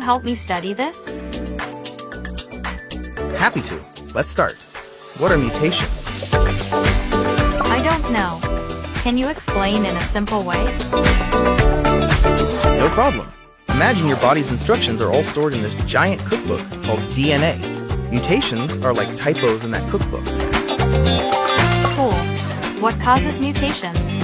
help me study this? Happy to. Let's start. What are mutations? I don't know. Can you explain in a simple way? No problem. Imagine your body's instructions are all stored in this giant cookbook called DNA. Mutations are like typos in that cookbook. Cool. What causes mutations?